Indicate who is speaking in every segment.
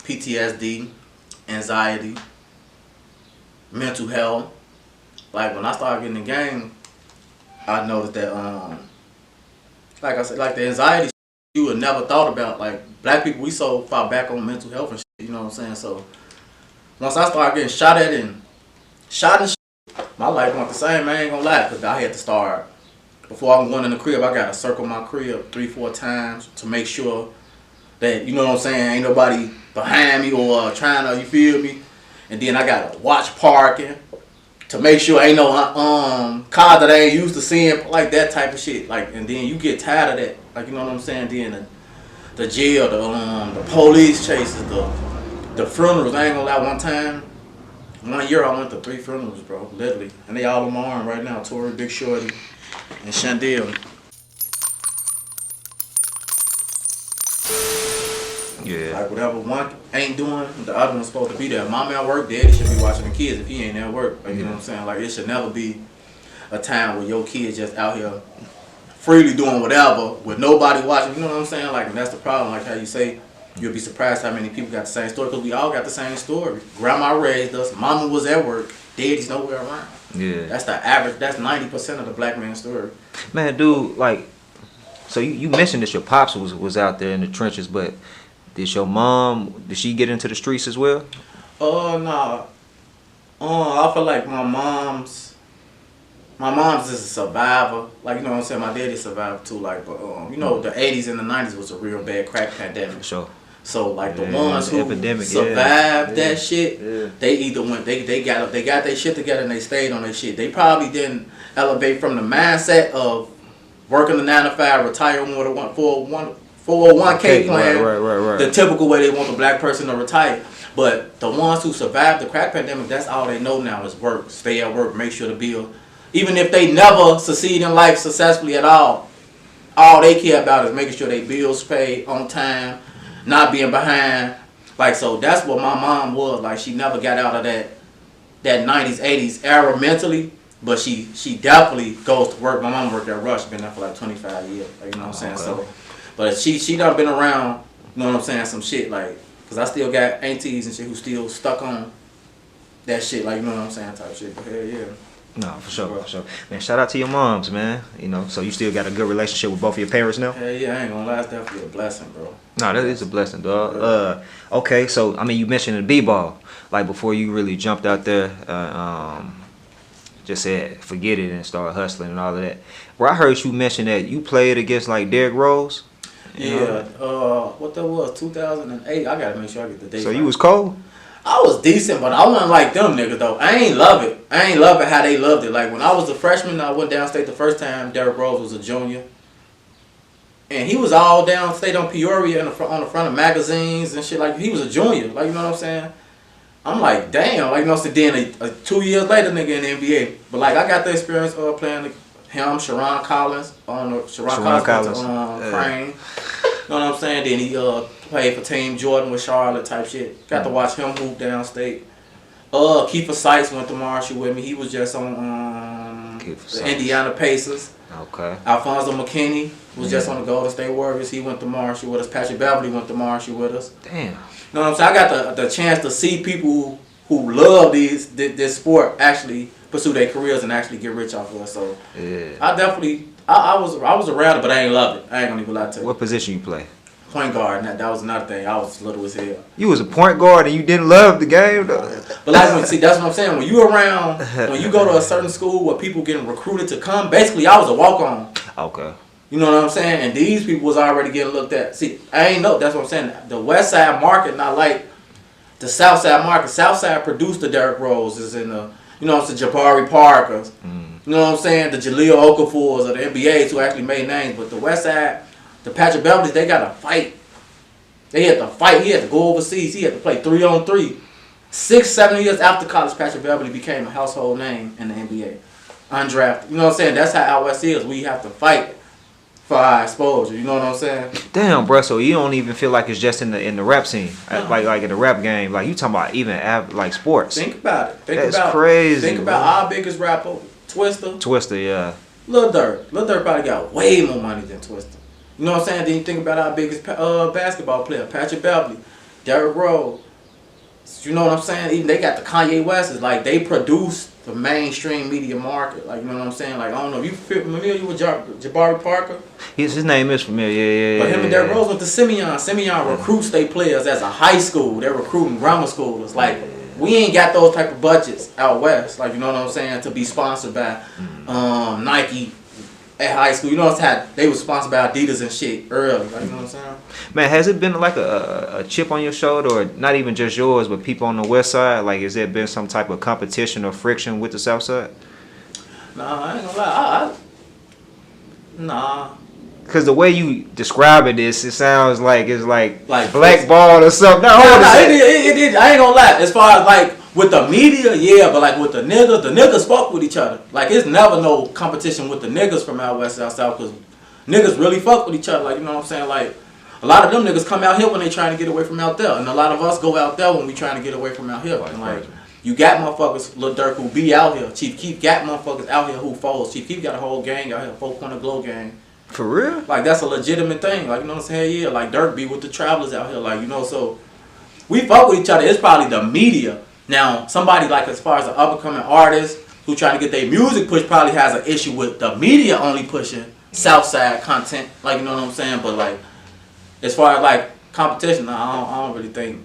Speaker 1: PTSD, anxiety, mental health. Like when I started getting in the game, I noticed that like I said, like the anxiety you would never thought about. Like black people, we so far back on mental health and shit, you know what I'm saying? So once I started getting shot and shit, my life went the same. I ain't gonna lie, cause I had to start before I went in the crib. I gotta circle my crib 3-4 times to make sure that, you know what I'm saying, ain't nobody behind me or trying to, you feel me? And then I gotta watch parking to make sure ain't no car that I ain't used to seeing, like that type of shit. Like, and then you get tired of that, like, you know what I'm saying? Then the jail, the police chases, the funerals. I ain't gonna lie, one year I went to 3 funerals, bro, literally, and they all on my arm right now. Tori, Big Shorty, and Chandel.
Speaker 2: Yeah.
Speaker 1: Like whatever one ain't doing, the other one's supposed to be there. Mama at work, daddy should be watching the kids if he ain't at work. Like, you know what I'm saying? Like it should never be a time where your kids just out here freely doing whatever with nobody watching. You know what I'm saying? Like, and that's the problem. Like how you say, you'll be surprised how many people got the same story, because we all got the same story. Grandma raised us, mama was at work, daddy's nowhere around.
Speaker 2: Yeah.
Speaker 1: That's the average. That's 90% of the black man's story.
Speaker 2: Man, dude, like, so you mentioned that your pops was out there in the trenches, but did your mom, did she get into the streets as well?
Speaker 1: Nah. I feel like my mom's is a survivor. Like, you know what I'm saying? My daddy survived too. Like, but you know, the 80s and the 90s was a real bad crack pandemic.
Speaker 2: For sure.
Speaker 1: So like the ones who
Speaker 2: epidemic,
Speaker 1: survived that shit, they either went, they got their shit together and they stayed on their shit. They probably didn't elevate from the mindset of working the 9 to 5, retiring with a 401k plan,
Speaker 2: right.
Speaker 1: the typical way they want the black person to retire. But the ones who survived the crack pandemic, that's all they know now is work. Stay at work, make sure the bill. Even if they never succeed in life successfully at all they care about is making sure they bills paid on time, not being behind. Like, so that's what my mom was. Like, she never got out of that 90s, 80s era mentally, but she definitely goes to work. My mom worked at Rush, been there for like 25 years. Like, you know what I'm saying?
Speaker 2: Okay.
Speaker 1: So, but she done been around, you know what I'm saying, some shit, like, because I still got aunties and shit who still stuck on that shit, like, you know what I'm saying, type shit. But hell yeah.
Speaker 2: No, for sure. Man, shout out to your moms, man. You know, so you still got a good relationship with both of your parents now?
Speaker 1: Hell yeah, I ain't gonna lie, it's definitely a blessing, bro.
Speaker 2: No, that is a blessing, dog. Okay, so, I mean, you mentioned the Bball. Like, before you really jumped out there, just said, forget it, and started hustling and all of that. Where I heard you mention that you played against, like, Derrick Rose?
Speaker 1: Yeah, what that was, 2008. I gotta make sure I get the date.
Speaker 2: So
Speaker 1: right.
Speaker 2: you was cold?
Speaker 1: I was decent, but I wasn't like them niggas though. I ain't love it how they loved it. Like when I was a freshman, I went downstate the first time. Derrick Rose was a junior, and he was all downstate on Peoria on the front of magazines and shit. Like he was a junior. Like, you know what I'm saying? I'm like, damn. Like, you know, so then 2 years later, nigga in the NBA. But like I got the experience of playing him, Sharon Collins on the Sharon Collins. Crane. You know what I'm saying? Then he played for Team Jordan with Charlotte type shit. Got to watch him hoop downstate. Kiefer Sykes went to Marshall with me. He was just on the Indiana Pacers.
Speaker 2: Okay.
Speaker 1: Alfonso McKinney was just on the Golden State Warriors. He went to Marshall with us. Patrick Beverly went to Marshall with us.
Speaker 2: Damn.
Speaker 1: You know what I'm saying? I got the chance to see people who love this sport actually pursue their careers and actually get rich off of it. So
Speaker 2: yeah.
Speaker 1: I was around it, but I ain't love it. I ain't gonna even lie to you.
Speaker 2: What position you play?
Speaker 1: Point guard. That was another thing. I was little as hell.
Speaker 2: You was a point guard and you didn't love the game, though.
Speaker 1: But like, see, that's what I'm saying. When you around, when you go to a certain school where people getting recruited to come, basically I was a walk-on.
Speaker 2: Okay.
Speaker 1: You know what I'm saying? And these people was already getting looked at. See, I ain't know. That's what I'm saying. The West Side market not like the South Side market. South Side produced the Derrick Roses and the, you know, it's the Jabari Parkers. You know what I'm saying? The Jaleel Okafors or the NBAs who actually made names. But the West Side, the Patrick Beverleys, they got to fight. They had to fight. He had to go overseas. He had to play 3-on-3. 6-7 years after college, Patrick Beverley became a household name in the NBA. Undrafted. You know what I'm saying? That's how out West is. We have to fight for our exposure. You know what I'm saying?
Speaker 2: Damn, bro. So you don't even feel like it's just in the rap scene, like in the rap game. Like you talking about even like sports.
Speaker 1: Think about it.
Speaker 2: That's crazy.
Speaker 1: Think about our biggest rapper, Twista.
Speaker 2: Twista, yeah.
Speaker 1: Lil Durk. Lil Durk probably got way more money than Twista. You know what I'm saying? Then you think about our biggest basketball player, Patrick Beverley. Derrick Rose. You know what I'm saying? Even they got the Kanye West. It's like they produce the mainstream media market. Like, you know what I'm saying? Like, I don't know if you familiar with Jabari Parker.
Speaker 2: His name is familiar. Yeah.
Speaker 1: But him and Derrick Rose went to Simeon. Simeon recruits their players as a high school. They're recruiting grammar schoolers. Like, we ain't got those type of budgets out west. Like, you know what I'm saying? To be sponsored by Nike at high school. You know they was sponsored by Adidas and shit early. Like, you know what I'm saying?
Speaker 2: Man, has it been like a chip on your shoulder, or not even just yours, but people on the west side? Like, has there been some type of competition or friction with the south side?
Speaker 1: Nah, I ain't gonna lie. Nah.
Speaker 2: Because the way you describing this, it sounds like it's like blackball or something.
Speaker 1: It did. I ain't gonna lie. As far as like with the media, yeah, but like with the niggas fuck with each other. Like, it's never no competition with the niggas from out west, out south, because niggas really fuck with each other. Like, you know what I'm saying? Like, a lot of them niggas come out here when they trying to get away from out there, and a lot of us go out there when we trying to get away from out here. And like, you got motherfuckers, Lil Durk, who be out here. Chief Keef got motherfuckers out here who falls. Chief Keef got a whole gang out here, 4 Corner Glow gang.
Speaker 2: For real?
Speaker 1: Like, that's a legitimate thing. Like, you know what I'm saying? Yeah, like Durk be with the travelers out here. Like, you know, so we fuck with each other. It's probably the media. Now, somebody like as far as an up-and-coming artist who trying to get their music pushed probably has an issue with the media only pushing Southside content. Like, you know what I'm saying? But like, as far as like competition, I don't really think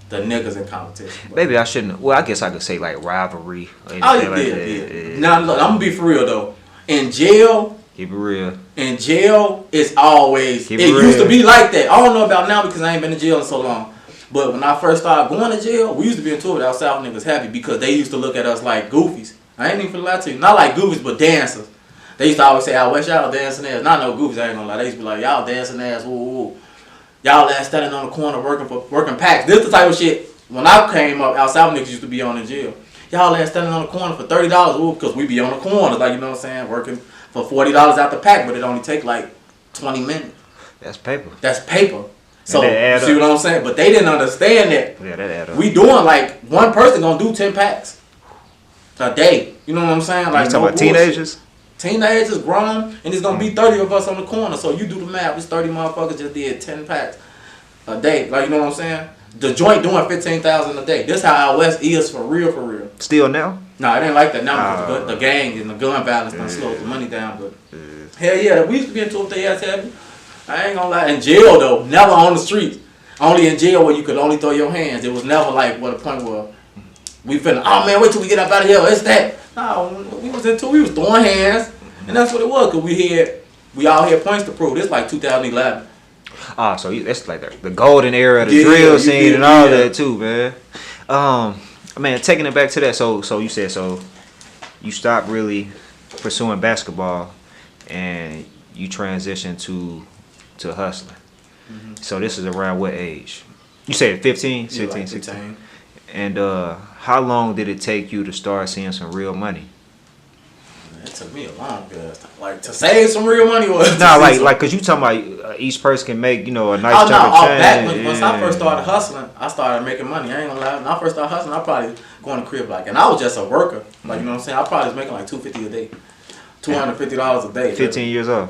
Speaker 1: the niggas in competition. But
Speaker 2: maybe I shouldn't. Well, I guess I could say like rivalry.
Speaker 1: Oh, yeah. Now, look, I'm gonna be for real though. In jail.
Speaker 2: Keep it real.
Speaker 1: In jail, it's always. It used to be like that. I don't know about now because I ain't been in jail in so long. But when I first started going to jail, we used to be in tour with our South niggas happy because they used to look at us like goofies. I ain't even finna lie to you. Not like goofies, but dancers. They used to always say, I wish y'all dancing ass. Not no goofies, I ain't gonna lie. They used to be like, y'all dancing ass, woo woo. Y'all ass standing on the corner working packs. This the type of shit, when I came up, our South niggas used to be on in jail. Y'all ass standing on the corner for $30, woo, because we be on the corner, like, you know what I'm saying, working for $40 out the pack, but it only take like 20 minutes.
Speaker 2: That's paper.
Speaker 1: That's paper. So, you see what I'm saying? But they didn't understand that.
Speaker 2: Yeah, that add up.
Speaker 1: We doing like one person gonna do 10 packs a day. You know what I'm saying? Like,
Speaker 2: you talking about teenagers?
Speaker 1: Teenagers, grown, and it's gonna be 30 of us on the corner. So you do the math. It's 30 motherfuckers just did 10 packs a day. Like, you know what I'm saying? The joint doing 15,000 a day. This how our West is for real, for real.
Speaker 2: Still now?
Speaker 1: Nah, it ain't like that now because the gang and the gun violence done slowed the money down. But hell yeah, we used to be into it with their ass heavy. I ain't gonna lie. In jail though, never on the streets. Only in jail where you could only throw your hands. It was never like what a point where we finna, oh man, wait till we get up out of here. It's that. No, we was throwing hands, and that's what it was. Cause we all had points to prove. This like 2011.
Speaker 2: Ah, so that's like the golden era of the drill scene and all that too, man. Man, taking it back to that. So you said you stopped really pursuing basketball, and you transitioned to hustling. Mm-hmm. So this is around what age? You said 15, 16, like 16. And how long did it take you to start seeing some real money?
Speaker 1: It took me a long time. Like, to save some real money was
Speaker 2: like cause you talking about each person can make, you know, a nice chunk of change.
Speaker 1: Once I first started hustling, I started making money. I ain't gonna lie. When I first started hustling, I probably going to crib like, and I was just a worker. Like, you know what I'm saying? I probably was making like $250 a day, $250 a day.
Speaker 2: 15 years old.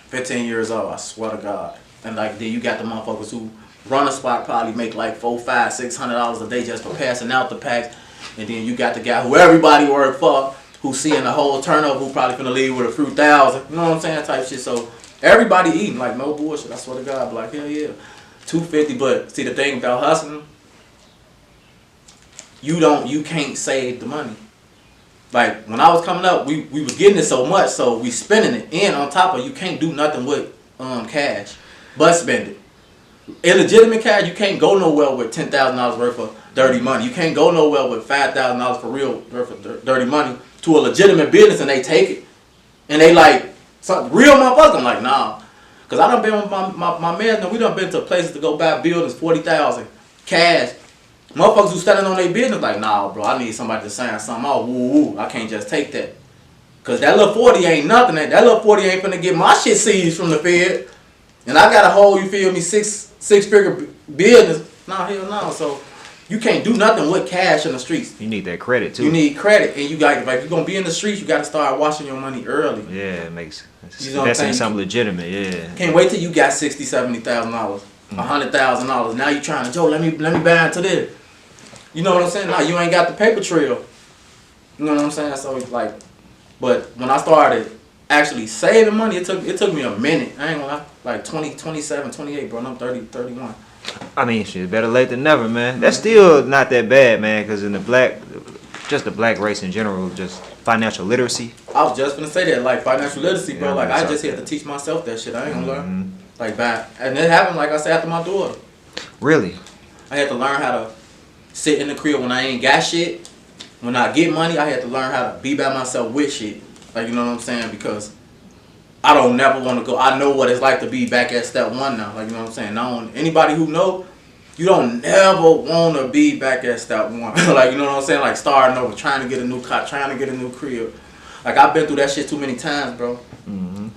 Speaker 1: 15 years old, I swear to God. And like, then you got the motherfuckers who run a spot probably make like $400, $500, $600 a day just for passing out the packs. And then you got the guy who everybody work for, who's seeing the whole turnover, who probably finna leave with a few thousand. You know what I'm saying? Type shit. So everybody eating, like, no bullshit. I swear to God, but like, hell yeah. $250, but see the thing about hustling, you can't save the money. Like, when I was coming up, we was getting it so much, so we spending it. And on top of, you can't do nothing with cash but spend it. Illegitimate cash, you can't go nowhere with $10,000 worth of dirty money. You can't go nowhere with $5,000 for real worth of dirty money to a legitimate business, and they take it. And they like, real motherfucker. I'm like, nah. Because I done been with my man, we done been to places to go buy buildings, $40,000 cash. Motherfuckers who standing on their business like, nah, bro, I need somebody to sign something out. Woo, I can't just take that. Because that little 40 ain't nothing. That little 40 ain't finna get my shit seized from the Fed. And I got a whole, you feel me, six-figure business. Nah, hell no. So you can't do nothing with cash in the streets.
Speaker 2: You need that credit too.
Speaker 1: You need credit, and you got, like, you're gonna be in the streets. You got to start washing your money early.
Speaker 2: Yeah, it makes.
Speaker 1: You know,
Speaker 2: that's something legitimate. Yeah.
Speaker 1: Can't wait till you got $60,000, $70,000. $100,000. Now you trying to, Joe, let me buy into this. You know what I'm saying? Now you ain't got the paper trail. You know what I'm saying? So it's like, but when I started actually saving money, it took me a minute. I ain't gonna lie. Like 20, 27, 28, bro. And I'm 30, 31.
Speaker 2: I mean, shit, better late than never, man. That's still not that bad, man, because in the black race in general, just financial literacy.
Speaker 1: I was just gonna say that, like financial literacy, bro. Like I just had to teach myself that shit. I ain't gonna learn. Like back, and it happened, like I said, after my daughter.
Speaker 2: Really?
Speaker 1: I had to learn how to sit in the crib when I ain't got shit. When I get money, I had to learn how to be by myself with shit. Like, you know what I'm saying? Because I don't never want to go. I know what it's like to be back at step one now. Like, you know what I'm saying? Now, anybody who know, you don't never want to be back at step one. Like, you know what I'm saying? Like, starting over, trying to get a new cot, trying to get a new crib. Like, I've been through that shit too many times, bro.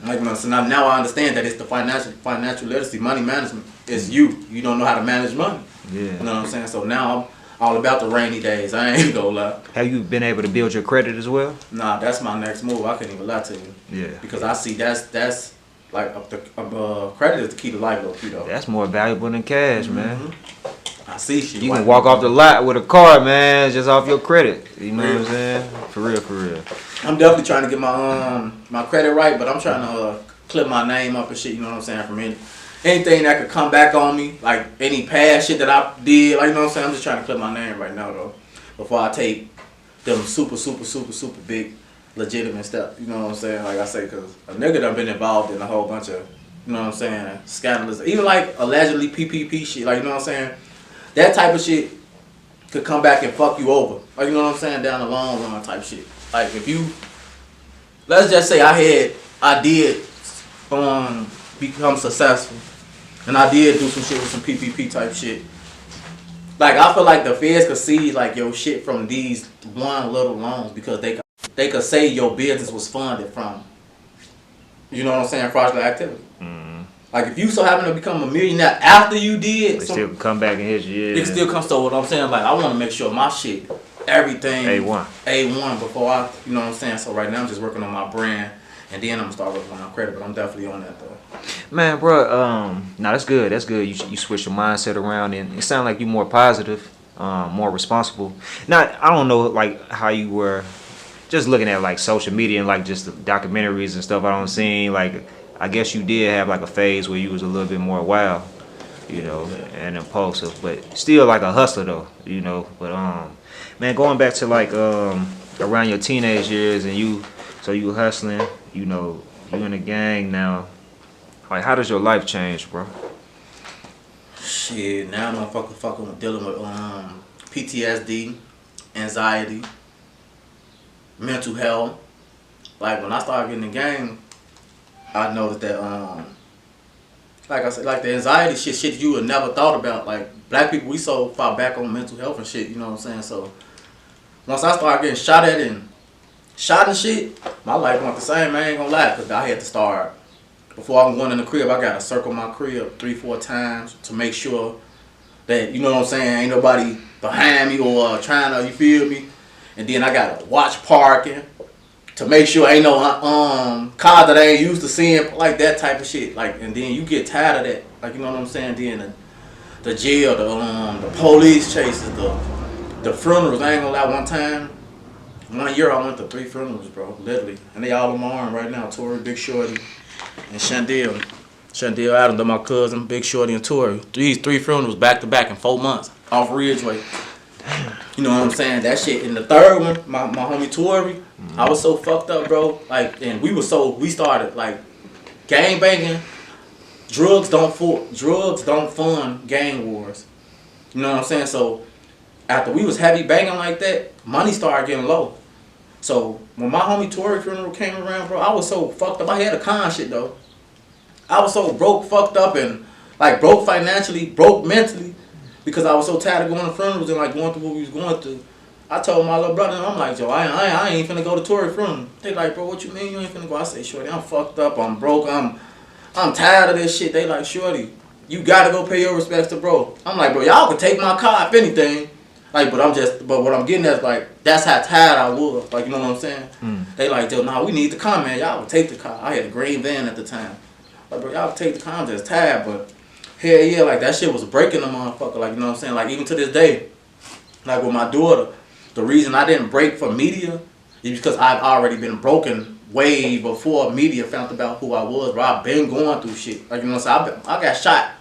Speaker 1: Like, you know, so now I understand that it's the financial literacy, money management. It's you. You don't know how to manage money.
Speaker 2: Yeah.
Speaker 1: You know what I'm saying? So now I'm all about the rainy days. I ain't gonna lie.
Speaker 2: Have you been able to build your credit as well?
Speaker 1: Nah, that's my next move. I can't even lie to you.
Speaker 2: Yeah.
Speaker 1: Because I see that's like credit is the key to life, though.
Speaker 2: That's more valuable than cash, man.
Speaker 1: I see shit.
Speaker 2: You can walk off the lot with a card, man, just off your credit. You know what I'm saying? For real.
Speaker 1: I'm definitely trying to get my credit right, but I'm trying to clip my name up and shit. You know what I'm saying? From anything that could come back on me, like any past shit that I did, like, you know what I'm saying? I'm just trying to clip my name right now, though, before I take them super big legitimate steps. You know what I'm saying? Like I say, because a nigga done been involved in a whole bunch of, you know what I'm saying, scandalous, even like allegedly PPP shit, like, you know what I'm saying? That type of shit could come back and fuck you over. Like, you know what I'm saying? Down the long run type shit. Like, if you, let's just say I did become successful, and I did do some shit with some PPP type shit. Like, I feel like the feds could see, like, your shit from these one little loans because they could say your business was funded from, you know what I'm saying, fraudulent activity. Like, if you so happen to become a millionaire after you did,
Speaker 2: they still come back and hit you.
Speaker 1: It still comes to what I'm saying. Like, I want to make sure my shit, everything A1 before I, you know what I'm saying. So right now I'm just working on my brand, and then I'm gonna start working on my credit. But I'm definitely on that though.
Speaker 2: Man, bro, that's good. That's good. You switch your mindset around, and it sounds like you're more positive, more responsible. Now, I don't know, like, how you were just looking at, like, social media and, like, just the documentaries and stuff I don't see. Like, I guess you did have, like, a phase where you was a little bit more wild, you know, and impulsive, but still like a hustler though, you know. But man, going back to, like, around your teenage years, and you hustling, you know, you in a gang now. Like, how does your life change, bro?
Speaker 1: Shit, now I'm fucking dealing with PTSD, anxiety, mental health. Like, when I started getting in the game, I noticed that like I said, like the anxiety shit you would never thought about. Like, black people, we so far back on mental health and shit, you know what I'm saying? So once I started getting shot at and shot and shit, my life went the same. I ain't gonna lie, because I had to start, before I'm going in the crib, I gotta circle my crib 3-4 times to make sure that, you know what I'm saying, ain't nobody behind me or trying to, you feel me? And then I gotta watch parking to make sure ain't no car that I ain't used to seeing, like that type of shit. Like, and then you get tired of that, like, you know what I'm saying? Then the jail, the police chases, the funerals. I ain't gonna lie, one year I went to 3 funerals, bro, literally, and they all on my arm right now. Tori, Big Shorty, and Chandel Adams, they're my cousin, Big Shorty and Tori. These 3 funerals back to back in 4 months off Ridgeway. You know what I'm saying? That shit. In the third one, my homie Tori, I was so fucked up, bro. Like, and we started like gang banging. Drugs don't fund gang wars. You know what I'm saying? So after we was heavy banging like that, money started getting low. So when my homie Tori funeral came around, bro, I was so fucked up. I had a con shit though. I was so broke, fucked up, and like broke financially, broke mentally, because I was so tired of going to funerals and like going through what we was going through. I told my little brother, I'm like, Joe, I ain't finna go to Tory funeral. They like, bro, what you mean you ain't finna go? I say, Shorty, I'm fucked up, I'm broke, I'm tired of this shit. They like, Shorty, you gotta go pay your respects to bro. I'm like, bro, y'all can take my car if anything. Like, but what I'm getting at is like, that's how tired I was. Like, you know what I'm saying? They like, Joe, nah, we need the car, man. Y'all would take the car. I had a green van at the time. Like, bro, y'all would take the car. I'm just tired, but hell yeah, like that shit was breaking the motherfucker. Like, you know what I'm saying? Like, even to this day, like with my daughter, the reason I didn't break for media is because I've already been broken way before media found about who I was, bro. I've been going through shit. Like, you know what I'm saying? I got shot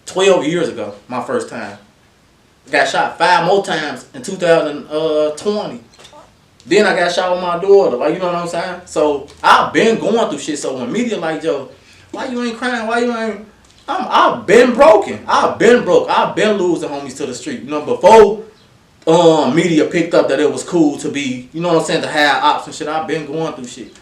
Speaker 1: 12 years ago, my first time. Got shot 5 more times in 2020. Then I got shot with my daughter. Like, you know what I'm saying? So I've been going through shit. So when media like, yo, why you ain't crying? Why you ain't? I've been broken. I've been broke. I've been losing homies to the street. You know, before media picked up that it was cool to be, you know what I'm saying, to have ops and shit. I've been going through shit.